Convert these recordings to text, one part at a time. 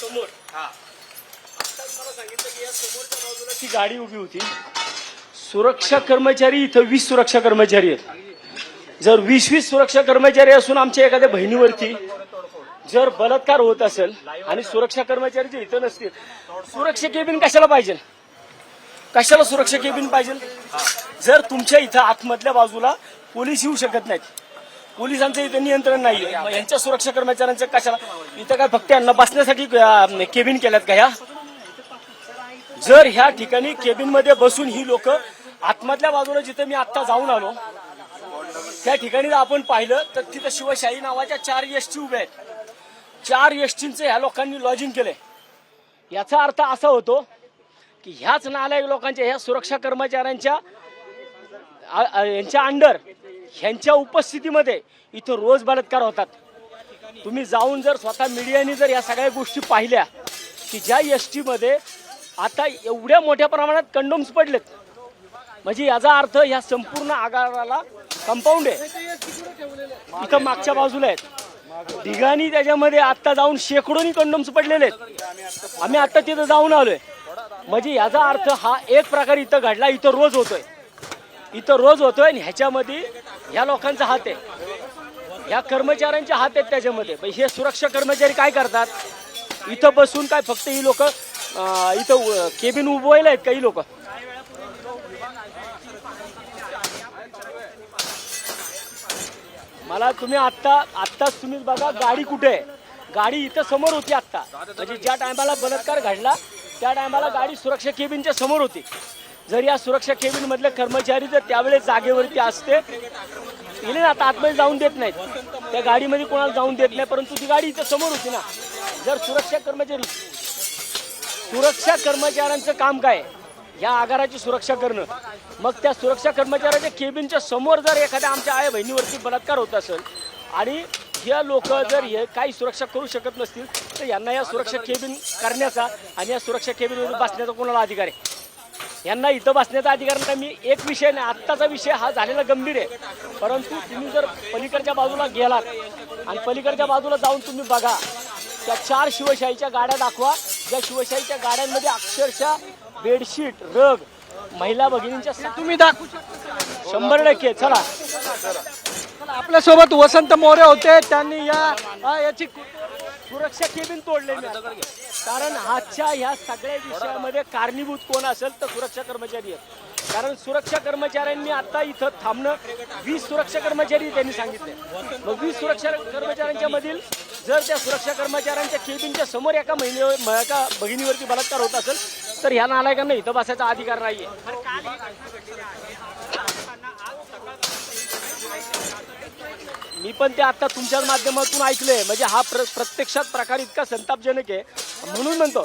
समोर आता मला सांगितलं की या समोरच्या बाजूला ती गाडी उभी होती. सुरक्षा कर्मचारी इथं 20 सुरक्षा कर्मचारी आहेत. जर 20 सुरक्षा कर्मचारी असून आमच्या एखाद्या बहिणीवरती जर बलात्कार होत असेल आणि सुरक्षा कर्मचारी जे इथं नसतील, सुरक्षा केबिन कशाला पाहिजे? कशाला सुरक्षा केबिन पाहिजे? जर तुमच्या इथं आतमधल्या बाजूला पोलीस येऊ शकत नाहीत, पोलिसांचं इथं नियंत्रण नाहीये, मग यांच्या सुरक्षा कर्मचाऱ्यांचं कशाला? इथं काय फक्त यांना बसण्यासाठी केबिन केल्यात का ह्या? जर ह्या ठिकाणी केबिन मध्ये बसून ही लोक आतमधल्या बाजूला जिथे मी आता जाऊन आलो त्या ठिकाणी जर आपण पाहिलं तर तिथं शिवशाही नावाच्या 4 एसटी उभ्या आहेत. 4 एसटींचं ह्या लोकांनी लॉजिंग केलंय. याचा अर्थ असा होतो की ह्याच नालायक लोकांच्या ह्या सुरक्षा कर्मचाऱ्यांच्या यांच्या अंडर ह्यांच्या उपस्थितीमध्ये इथं रोज बलात्कार होतात. तुम्ही जाऊन जर स्वतः मीडियाने जर या सगळ्या गोष्टी पाहिल्या की ज्या एसटी मध्ये आता एवढ्या मोठ्या प्रमाणात कंडोम्स पडलेत, म्हणजे याचा अर्थ या संपूर्ण आगाराला कंपाऊंड आहे. इथं मागच्या बाजूला आहेत ढिगाणी, त्याच्यामध्ये आता जाऊन शेकडोनी कंडोम्स पडलेले आहेत. आम्ही आता तिथं जाऊन आलोय. म्हणजे याचा अर्थ हा एक प्रकार इथं घडला, इथं रोज होतोय आणि ह्याच्यामध्ये ह्या लोकांचा हात आहे, ह्या कर्मचाऱ्यांचे हात आहेत त्याच्यामध्ये. हे सुरक्षा कर्मचारी काय करतात? इथं बसून काय फक्त ही लोक इथं केबिन उभवायला आहेत काही लोक. मला तुम्ही आत्ताच तुम्ही बघा गाडी कुठे आहे? गाडी इथं समोर होती आत्ता, म्हणजे ज्या टायमाला बलात्कार घडला त्या टायमाला गाडी सुरक्षा केबिनच्या समोर होती. जर या सुरक्षा केबिन मधले कर्मचारी जर त्यावेळेस जागेवरती असते, गेले ना, आता आतमध्ये जाऊन देत नाहीत, त्या गाडीमध्ये कोणाला जाऊन देत नाही, परंतु ती गाडी इथं समोर होती ना. जर सुरक्षा कर्मचाऱ्यांचं काम काय? या आगाराची सुरक्षा करणं. मग त्या सुरक्षा कर्मचाऱ्याच्या केबिनच्या समोर जर एखाद्या आमच्या आया बहिणीवरती बलात्कार होत असेल आणि या लोक जर हे काही सुरक्षा करू शकत नसतील तर यांना या सुरक्षा केबिन करण्याचा आणि या सुरक्षा केबिनमध्ये बसण्याचा कोणाला अधिकार आहे? यांना इथं बसण्याचा अधिकार नाही. मी एक विषय नाही, आत्ताचा विषय हा झालेला गंभीर आहे, परंतु तुम्ही जर पलीकडच्या बाजूला गेलात आणि पलीकडच्या बाजूला जाऊन तुम्ही बघा, त्या 4 शिवशाहीच्या गाड्या दाखवा, ज्या शिवशाहीच्या गाड्यांमध्ये अक्षरशः बेडशीट, रग, महिला भगिनींच्या तुम्ही दाखवू शकता 100%. चला आपल्यासोबत वसंत मोरे होते, त्यांनी याची सुरक्षा केबिन तोडलेली आहे. कारण आजच्या ह्या सगळ्या विषयामध्ये कारणीभूत कोण असेल तर सुरक्षा कर्मचारी आहेत. कारण सुरक्षा कर्मचाऱ्यांनी आता इथं थांबणं, 20 सुरक्षा कर्मचारी त्यांनी सांगितले. मग 20 सुरक्षा कर्मचाऱ्यांच्या मधील जर त्या सुरक्षा कर्मचाऱ्यांच्या केबिनच्या समोर एका भगिनीवरती बलात्कार होत असेल तर ह्या नालायकांना इथं बसायचा अधिकार नाहीये. मी पण ते आता तुमच्याच माध्यमातून ऐकलंय. म्हणजे हा प्रत्यक्षात प्रकार इतका संतापजनक आहे, म्हणून म्हणतो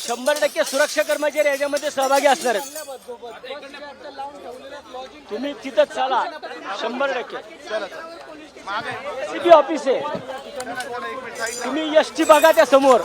100% सुरक्षा कर्मचारी याच्यामध्ये सहभागी असणार आहेत. तुम्ही तिथं चला, 100%. एसीपी ऑफिस आहे, तुम्ही एसटी बघा त्या समोर.